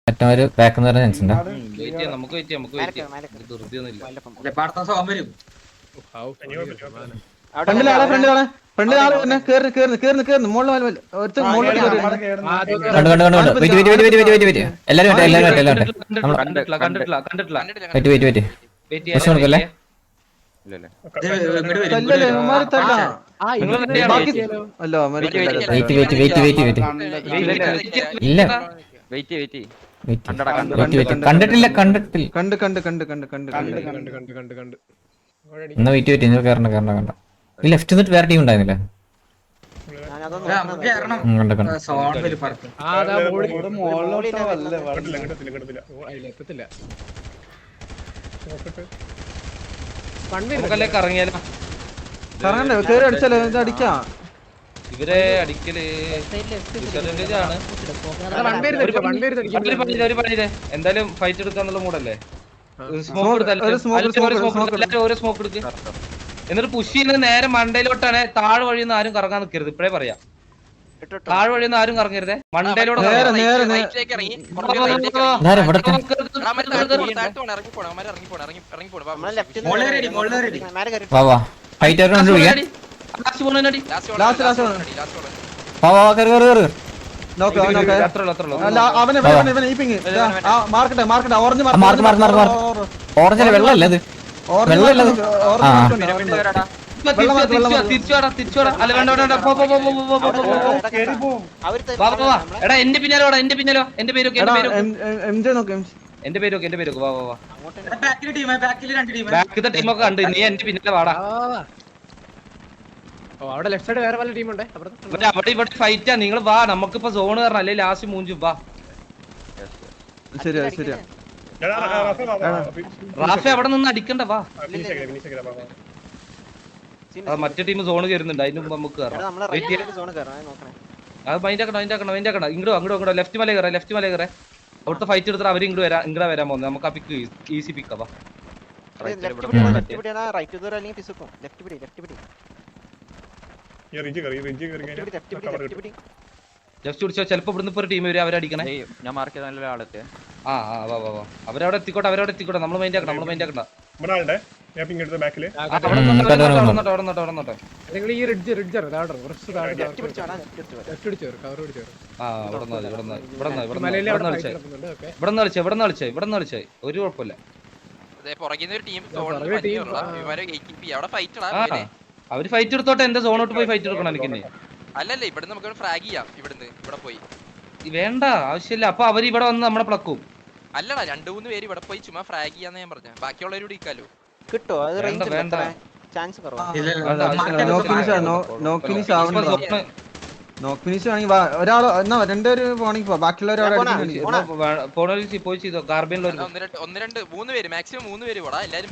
മറ്റൊരു ബാക്ക് എന്ന് പറഞ്ഞ ജംഗ്ഷൻ കണ്ടിട്ടില്ല എന്നാ വെയിറ്റ് കണ്ട ഈ ലെഫ്റ്റ് നിന്നിട്ട് വേറെ ടീം ഉണ്ടായിരുന്നില്ല ഇവരെ അടിക്കല് ആണ്. എന്തായാലും ഫൈറ്റ് എടുക്കാന്നുള്ള മൂടല്ലേ. ഓരോ സ്മോക്ക് എടുക്ക് എന്നിട്ട് പുഷ് ചെയ്യുന്നത് നേരെ മണ്ടയിലോട്ടാണ്. താഴ് വഴിയൊന്നും ആരും കറങ്ങാൻ നിൽക്കരുത്. ഇപ്പഴേ പറയാം, താഴ് വഴിയൊന്നും ആരും കറങ്ങരുതേ. മണ്ടയിലോട്ട് ഓറഞ്ചിലെ വെള്ളമല്ലേ അത്? വെള്ളമല്ലത്. എടാ എന്റെ പിന്നാലോടാ, എന്റെ പിന്നാലോ. എന്റെ പേരൊക്കെ ടീമൊക്കെ കണ്ട്. നീ എന്റെ പിന്നാലെ വാടാ. അവിടെ ഇവിടെ ഫൈറ്റാ. നിങ്ങൾ വാ, നമുക്കിപ്പോ സോണ് കയറണം. അല്ലെ ലാസ്റ്റ് മൂഞ്ചും. വാ റാഫെ അവിടെ നിന്ന് അടിക്കണ്ട. വാ, മറ്റേ ടീം സോണ് കയറുന്നുണ്ട്. അതിന് മുമ്പ് നമുക്ക് കയറാം. അത് മൈൻഡാക്കണം. ഇങ്ങോട്ടോ ലെഫ്റ്റ് മല കയറേ. അവിടുത്തെ ഫൈറ്റ് എടുത്തിട്ട് അവർ ഇങ്ങോട്ട് വരാൻ പോകുന്നത്. നമുക്ക് ആ പിക്ക് ഈസി പിക്കാവാ. ജസ്റ്റ് പിടിച്ചോ. ചിലപ്പോ ഇവിടുന്ന് ഇപ്പൊ ഒരു ടീം വരും. അവരടിക്കണേ. ഞാൻ മാർക്ക് ചെയ്ത നല്ല ആളെത്തി. അവരവിടെ എത്തിക്കോട്ടെ. നമ്മൾ മൈൻഡ് ആക്കണം. ഒരു കുഴപ്പമില്ല. അവര് ഫൈറ്റ് എടുത്തോട്ടെ. എന്റെ സോണോട്ട് പോയി ഫൈറ്റ് എടുക്കണം. എനിക്ക് അല്ലല്ലേ ഇവിടെ നമുക്ക് ഫ്രാഗ് ചെയ്യാം. ഇവിടുന്ന് ഇവിടെ പോയി വേണ്ട ആവശ്യമില്ല. അപ്പൊ അവര് ഇവിടെ വന്ന് നമ്മളെ പ്ലക്കും. അല്ലടാ, 2-3 പേര് ഇവിടെ പോയി ചുമ്മാ ഫ്രാഗ് ചെയ്യാന്ന് ഞാൻ പറഞ്ഞ. ബാക്കിയുള്ളവരോട് ഇക്കാലോ കിട്ടോ? വേണ്ട. ചാൻസ് ഒരാള് രണ്ടുപേര് പോണെങ്കിൽ ബാക്കിയുള്ളവർ പോയി ചെയ്തോ. കാർബിനിൽ 1-2-3 പേര് മാക്സിമം 3 പേര് പോടാ. എല്ലാരും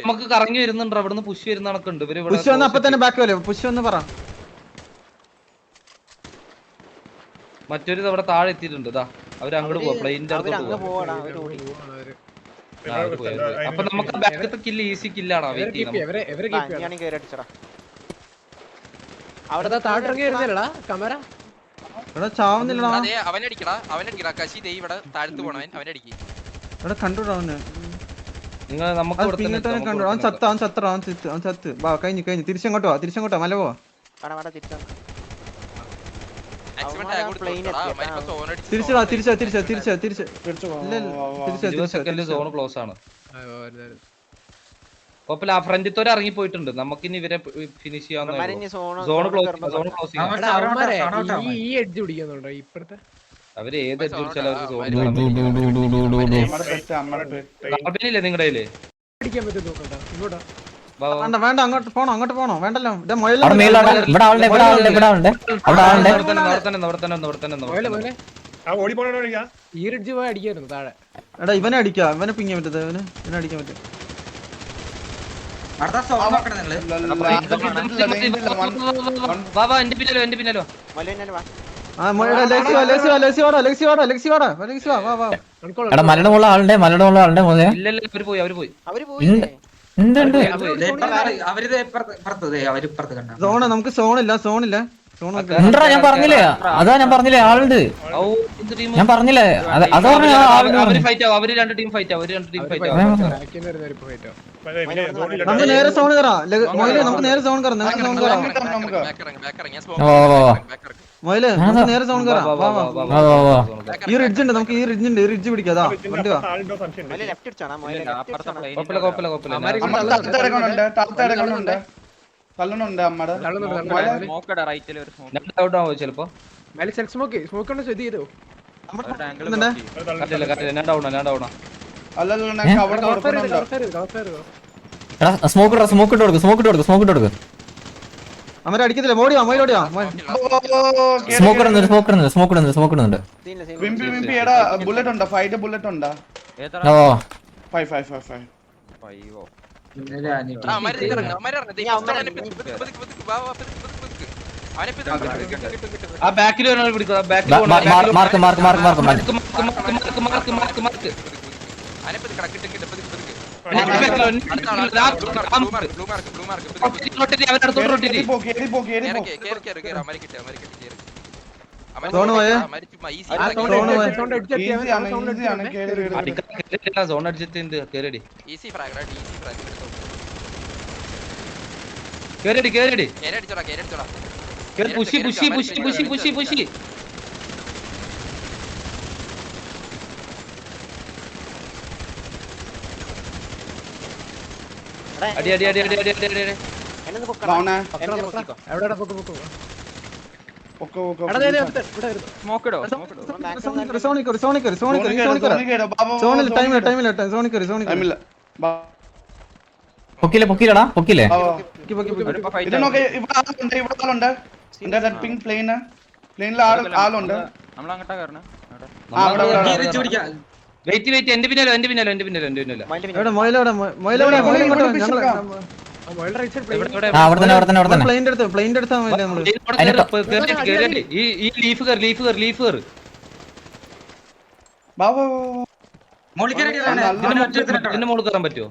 നമുക്ക് കറങ്ങി വരുന്നുണ്ട്. അവിടുന്ന് പുഷ് വരുന്ന കണക്കുണ്ട്. പുഷ് വന്ന് അപ്പൊ തന്നെ ബാക്ക് വരും. പുഷ് വന്ന് പറ. മറ്റൊരു അവിടെ താഴെ എത്തിയിട്ടുണ്ട്. അവര് അങ്ങോട്ട് പോവാ. പ്ലെയിനിന്റെ അടുത്തോട്ട് പോവാ. അപ്പൊ നമുക്ക് ബാക്കത്തെ കില്ല് ഈസി കില്ലാണോ? അവനടിക്കടാ. കശി ദേ ഇവിടെ താഴത്ത് പോണവൻ അവനടിക്ക്. നിങ്ങൾ നമുക്ക് കഴിഞ്ഞു. തിരിച്ചങ്ങോട്ടോ മല പോവാ. സോൺ ക്ലോസ് ആണ്. ഫ്രണ്ടിത്തോരെ ഇറങ്ങി പോയിട്ടുണ്ട്. നമുക്കിനി ഇവരെ ഫിനിഷ് ചെയ്യാവുന്ന സോൺ ക്ലോസ് അവര് ഏത് എഡ്ജിച്ചാലും അവർക്ക് സോണില്ലേ നിങ്ങളുടെ കയ്യില്? വേണ്ട, അങ്ങോട്ട് പോണോ? വേണ്ടല്ലോ. എടാ ഇവനെ അടിക്കാം. ഇവനെ പിങ്ങാൻ പറ്റത്. ഇവനെ അടിക്കാൻ പറ്റും. എന്റെ പിന്നാലോ മലയുടെ ആളുടെ അവര് പോയി. സോണ് നമുക്ക് സോണില്ല. ഉണ്ടടാ ഞാൻ പറഞ്ഞില്ലേ അതാ ഞാൻ പറഞ്ഞില്ലേ ആളുണ്ട് ഔ, എന്ത് team? ഞാൻ പറഞ്ഞില്ലേ അതാ പറഞ്ഞ ആളുണ്ട് അവര് ഫൈറ്റ് ആവും, അവര് രണ്ട് ടീം ഫൈറ്റ് ആവും, അവര് രണ്ട് ടീം ഫൈറ്റ് ആവും. നമുക്ക് നേരെ സോൺ കയറാം മൊയില്, നമുക്ക് നേരെ സോൺ കയറാം, നേരെ സോൺ കയറാം മൊയില്, നമുക്ക് നേരെ സോൺ കയറാം. വാ വാ ഈ റിഡ്ജ് ഉണ്ട്, നമുക്ക് ഈ റിഡ്ജ് ഉണ്ട്, ഈ റിഡ്ജ് പിടിക്കാം. അതാ വണ്ടി വാ. കുഴപ്പമില്ല, കുഴപ്പമില്ല, കുഴപ്പമില്ല. രണ്ട് out ആവും ചിലപ്പോ. എന്തുണ്ട്? കണ്ടില്ല, കണ്ടില്ല, ഞാൻ down ആ, ഞാൻ down ആ. സ്മോക്ക് ഇട്ട് കൊടുക്ക് സ്മോക്ക് ഇട്ട് കൊടുക്ക് അവരെ അടിക്കത്തില്ല. മോടിയാ മൊയിലോടിയാ. സ്മോക്ക് ഇടുന്നുണ്ട് ബുള്ളറ്റ് ഉണ്ടോ? 5 ബുള്ളറ്റ് ഉണ്ടോ? ഓ 5. ആ ബാക്കിൽ വരണവരെ പിടിക്കുക, ബാക്കിൽ മാർക്ക് സോൺ പോയേ. സോൺ അടിച്ചിട്ടുണ്ട്. കേരടി പുഷി പുഷി പുഷി പുഷി പുഷി പുഷി. അടി അടി അടി അടി അടി അടി അടി. പൊക്കിലടാ പൊക്കില്ലേ ആളുണ്ട്. വെയിറ്റ് വെയിറ്റ്, എന്റെ പിന്നാലോ എന്റെ പിന്നാലോ എന്റെ പിന്നാലോ എന്റെ പിന്നാലോ. അവിടെ തന്നെ പ്ലെയിന്റെ അടുത്താ മൊയില് നമ്മള്. കേരടി ഈ ലീഫ് കയറി ലീഫ് കയറി ലീഫ് കയറി. ഇതിന്റെ മുകളിൽ കയറാൻ പറ്റുമോ?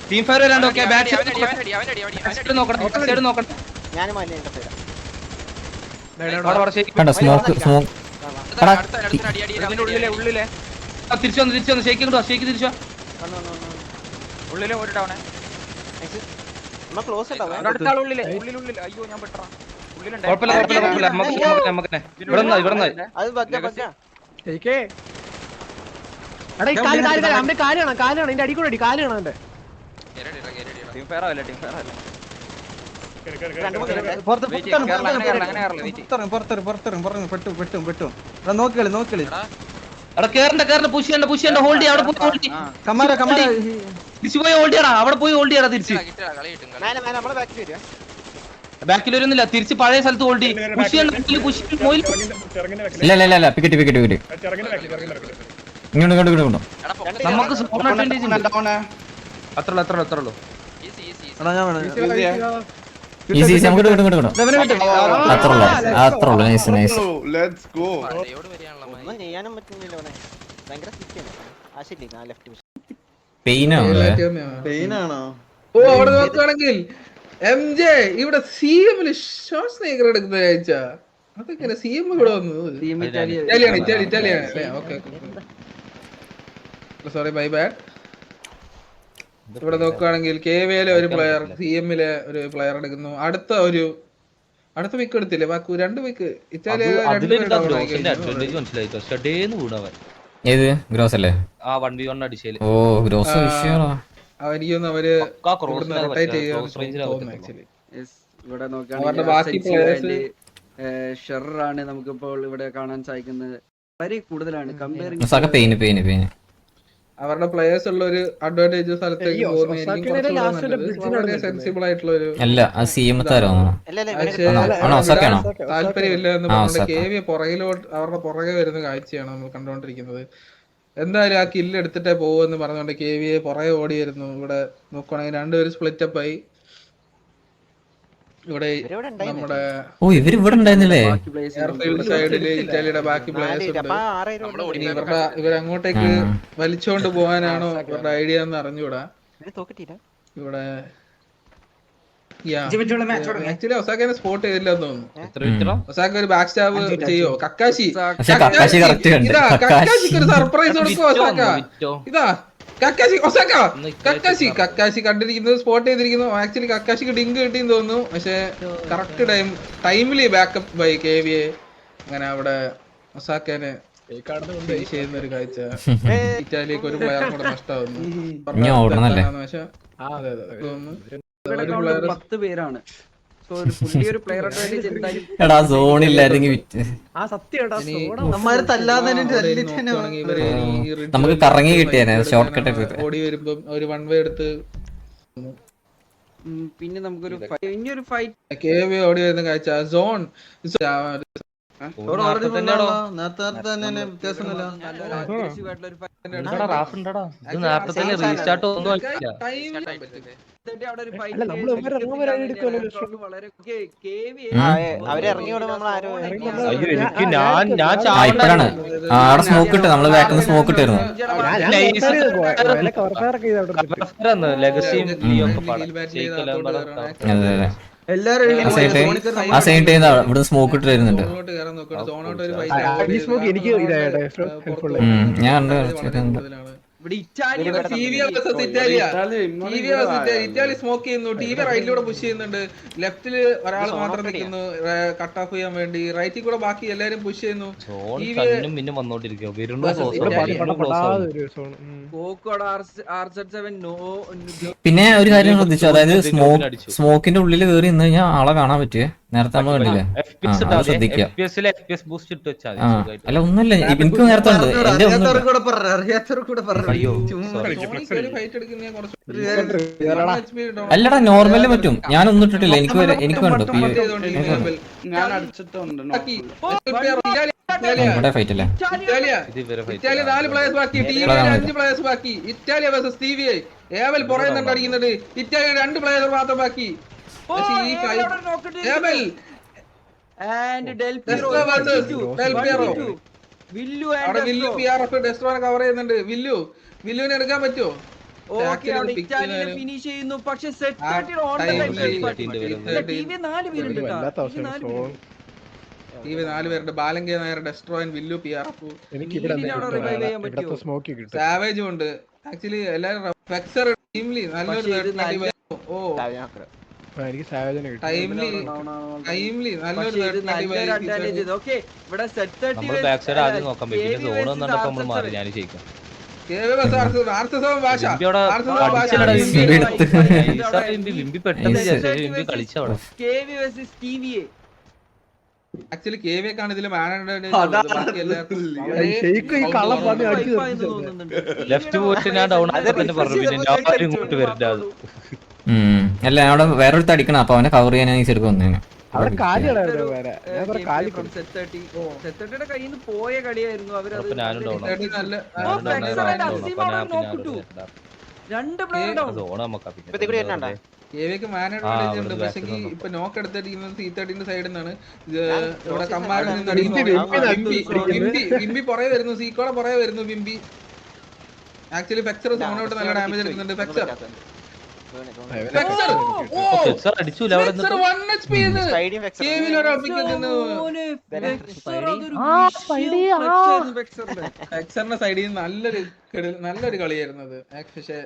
ടീം ഫയർ വരാണ്ട്. ഓക്കെ, ബാക്ക് സൈഡ് നോക്കണം, സൈഡ് നോക്കണം. കണ്ടോ സ്മോക്ക് തിരിച്ചു വന്ന് ഷേക്ക് കിട്ടുക, ഷേക്ക് തിരിച്ചു വാ. കുഴപ്പമില്ല, കുഴപ്പമില്ല, നമുക്ക് ഇവിടെ നിന്നാ നോക്കിക്കളി. അവിടെ കേറണ്ട പുഷ് ചെയ്യണ്ട ഹോൾഡ് ചെയ്യാം. അവിടെ പോയി ഹോൾഡ് ചെയ്യും, തിരിച്ചു പോയി ഹോൾഡ് ചെയ്യണം, അവിടെ പോയി ഹോൾഡ് ചെയ്യണം. തിരിച്ച് ബാക്കിൽ വരുന്നില്ല, തിരിച്ച് പഴയ സ്ഥലത്ത് ഹോൾഡ് ചെയ്യും. പുഷ് ചെയ്യണ്ട ഇല്ല പിക്കറ്റ് ഇങ്ങോട്ട് നമുക്ക് സോൺ അഡ്വാൻറ്റേജ് ഉണ്ട്. അത്രേ ഉള്ളൂ. ഈസി നമുക്ക് അത്രയുള്ളൂ നൈസ് ലെറ്റ്സ് ഗോ. പെയിനാണല്ലേ ഓ അവിടെ നോക്കുകയാണെങ്കിൽ MJ ഇവിടെ CM-ല് ഷോർട്ട് സ്നേക്കർ എടുക്കുന്ന കാഴ്ച. അതൊക്കെ CM ഇവിടെ വന്നത് ഇറ്റാലിയാണ് അല്ലേ? Okay sorry, my bad. ഇവിടെ നോക്കുകയാണെങ്കിൽ KVA-ലെ ഒരു പ്ലെയർ, CM-ലെ ഒരു പ്ലെയർ എടുക്കുന്നു. അടുത്ത വിക്ക് എടുത്തില്ലേ? ബാക്കി 2 വിക്ക് ഇറ്റാലിയ. ഏത് ഗ്രോസ് അല്ലേ? ആ 1v1 അടിച്ചേല്. ഓ ഗ്രോസ് വിഷയമാ. അവരിക്കൊന്നും അവര് റൊട്ടേറ്റ് ഇവിടെ നോക്കുകയാണെങ്കിൽ ഷെറാണ് നമുക്കിപ്പോൾ ഇവിടെ കാണാൻ സാധിക്കുന്നത്. വളരെ കൂടുതലാണ് കമ്പയറിംഗ്. അവരുടെ പ്ലേയേഴ്സ് ഉള്ള ഒരു അഡ്വാൻറ്റേജ് സ്ഥലത്തേക്ക് സെൻസിബിൾ ആയിട്ടുള്ള ഒരു താല്പര്യമില്ല എന്ന് പറഞ്ഞുകൊണ്ട് KVA അവരുടെ പുറകെ വരുന്ന കാഴ്ചയാണ് നമ്മൾ കണ്ടുകൊണ്ടിരിക്കുന്നത്. എന്തായാലും ആ കില്ല് എടുത്തിട്ടേ പോകുമെന്ന് പറഞ്ഞുകൊണ്ട് KVA പുറകെ ഓടിയായിരുന്നു. ഇവിടെ നോക്കുകയാണെങ്കിൽ രണ്ടുപേരും സ്പ്ലിറ്റപ്പ് ആയി. ഇവിടെ നമ്മുടെ എയർഫീൽഡ് സൈഡില് ഇറ്റാലിയുടെ ബാക്കി പ്ലേയേഴ്സ് ഉണ്ട്. ഇനി ഇവരങ്ങോട്ടേക്ക് വലിച്ചോണ്ട് പോകാനാണോ ഇവരുടെ ഐഡിയ എന്ന് അറിഞ്ഞൂടാ. ഇവിടെ ആക്ച്വലി ഒസാക്കനെ സ്പോട്ട് ചെയ്തില്ലെന്ന് തോന്നുന്നു. എത്ര വിറ്റോ? ഒസാക്ക ഒരു ബാക്ക് സ്റ്റാബ് ചെയ്യോ? കക്കാശി പക്ഷെ കക്കാശി കറക്റ്റ് കണ്ട് ഇതാ കക്കാശി കക്കാശിക്ക് ഒരു സർപ്രൈസ് കൊടുക്കും ഒസാക്ക. വിറ്റോ? ഇതാ കക്കാശി ഒസാക്ക കക്കാശി കണ്ടിരിക്കുന്നത് സ്പോട്ട് ചെയ്തിരിക്കുന്നു. ആക്ച്വലി കക്കാശിക്ക് ഡിങ്ക് കിട്ടിയെന്ന് തോന്നുന്നു. പക്ഷെ കറക്റ്റ് ടൈമില് ബാക്കപ്പ് ബൈ KVA. അങ്ങനെ അവിടെ ഒസാക്കനെ ചെയ്യുന്ന ഒരു കാഴ്ച. ഇറ്റാലിക്ക് ഒരു പ്ലെയർ കൂടെ നഷ്ടമാവുന്നു. ഇനി ഓടണല്ലേ? പക്ഷെ അതെ തോന്നുന്നു ഇവിടെ കാണുന്നത് 10 പേരാണ്. സോ ഒരു പുതിയൊരു പ്ലെയർ അഡ്വാൻറ്റേജ് എന്തായാലും എടാ സോണില്ലായിരുന്നെങ്കിൽ വിറ്റ് അമ്മാര് തല്ലാതെ നമുക്ക് കറങ്ങി കിട്ടിയാനെ ഷോർട്ട് കട്ട് എടുത്ത്. ഓടി വരുമ്പോ ഒരു 1 വേ എടുത്ത് പിന്നെ നമുക്കൊരു ഇനിയൊരു ഫൈറ്റ് KVA ഓടി വരുന്ന കാഴ്ച. സോൺ നേരത്തെ തന്നെ വ്യത്യാസമൊന്നുമില്ല. നല്ലൊരു aggressive ആയിട്ടുള്ള ഒരു fight. ഉണ്ടടാ, റാഫ് ഉണ്ടടാ. ഇത് നേരത്തെ തന്നെ റീസ്റ്റാർട്ട് ഒന്നും ആയില്ല. അവിടെ ഒരു fight വളരെ KVA അവരിറങ്ങി നമ്മൾ ആരോ അയ്യോ എനിക്ക് ഞാൻ ഇപ്പഴാണ് അവിടെ സ്മോക്ക് ഇട്ട് നമ്മള് ബാക്കിൽ സ്മോക്ക് ഇട്ടായിരുന്നു. ലെഗസിയും ലിയൊക്കെ പാടാം. അതെ അതെ എല്ലാരും ആ സെയിം ടൈം ഇവിടെ സ്മോക്ക് ഇട്ട് വരുന്നുണ്ട്. സോണോട്ട് കയറാൻ നോക്കണം. സോണോട്ട് ഒരു fight ഞാൻ കണ്ട് ഇവിടെ Italy TVA versus Italia. Italy smoke ചെയ്യുന്നു. TVA റൈറ്റിലൂടെ പുഷ് ചെയ്യുന്നുണ്ട്. ലെഫ്റ്റില് ഒരാൾ മാത്രം നിൽക്കുന്നു കട്ട് ഓഫ് ചെയ്യാൻ വേണ്ടി. റൈറ്റിൽ കൂടെ ബാക്കി എല്ലാരും പുഷ് ചെയ്യുന്നു. പിന്നെ വന്നോണ്ടിരിക്കും. പിന്നെ ഒരു കാര്യം ശ്രദ്ധിച്ചു, അതായത് സ്മോക്കിന്റെ ഉള്ളിൽ കയറി നിന്ന് കഴിഞ്ഞാൽ ആളെ കാണാൻ പറ്റുവേ. നേരത്തെ നമ്മൾ കണ്ടില്ലേ? ശ്രദ്ധിക്കുക. അല്ല ഒന്നുമില്ല, എനിക്ക് നേരത്തെ ഉണ്ട്. എന്റെ ഒന്നും അല്ലടാ നോർമലിന് പറ്റും. ഞാൻ ഒന്നും ഇട്ടിട്ടില്ല. എനിക്ക് കണ്ടു. ഞാൻ അടിച്ചിട്ടുണ്ട്. ഇവിടെ ഫൈറ്റ് അല്ലേ? ഇറ്റാലിയ 4 പ്ലേയേഴ്സ് ബാക്കി. ടീമിൽ 5 പ്ലേയേഴ്സ് ബാക്കി. Italia versus TVA. ഏവൽ പുറയുന്നുണ്ട് അടിക്കുന്നത്. ഇറ്റാലിയ 2 പ്ലേയേഴ്സ് മാത്രം ബാക്കി. പക്ഷേ ഈ ഏവൽ വില്ലു PRF ഡെസ്ട്രോനെ കവർ ചെയ്യുന്നുണ്ട്. വില്ലുവിനെ എടുക്കാൻ പറ്റുമോ? ഫിനിഷ് ചെയ്യുന്നു. പക്ഷെ TV 4 പേരുണ്ട്. ബാലങ്കേ നായർ, ഡെസ്ട്രോയൻ, വില്ലു, PRF, സാവേജും ഉണ്ട്. ആക്ച്വലി എല്ലാരും ഫെക്സർ ടീമില് നല്ലൊരു ആക്ച്വലി KVA ക്കാണ് ഇതില് ലെഫ്റ്റ് പോയിട്ട് ഞാൻ ഡൗൺ തന്നെ പറഞ്ഞു. പിന്നെ ഞാൻ ഇങ്ങോട്ട് വരില്ല. അല്ല അവിടെ വേറൊരുത്ത് അടിക്കണം. അപ്പൊ അവനെ കവർ ചെയ്യാൻ ചെറുപ്പം വന്നേനെ. കയ്യിൽ നിന്ന് പോയ കളിയായിരുന്നു. അവരത് ഞാനും ഡൗൺ. 2 player down. KVAക്ക് മാൻ അഡ്വാൻറ്റേജ് ഉണ്ട്. പക്ഷേ ഇപ്പൊ നോക്ക് എടുത്തിരിക്കുന്നത് C13 സൈഡിൽ നിന്നാണ്. ഇവിടെ കമ്മാരിൽ നിന്ന് വിംബി പുറകെ വരുന്നു. സീക്കോടെ പുറകെ വരുന്നു വിംബി. ആക്ച്വലി ഫെക്സർ സോണോട്ട് നല്ല ഡാമേജ് എടുക്കുന്നുണ്ട്. ഫെക്സർ അടിച്ചില്ല. ഫെക്സറിന്റെ സൈഡിൽ നല്ലൊരു കളിയായിരുന്നു അത്. പക്ഷേ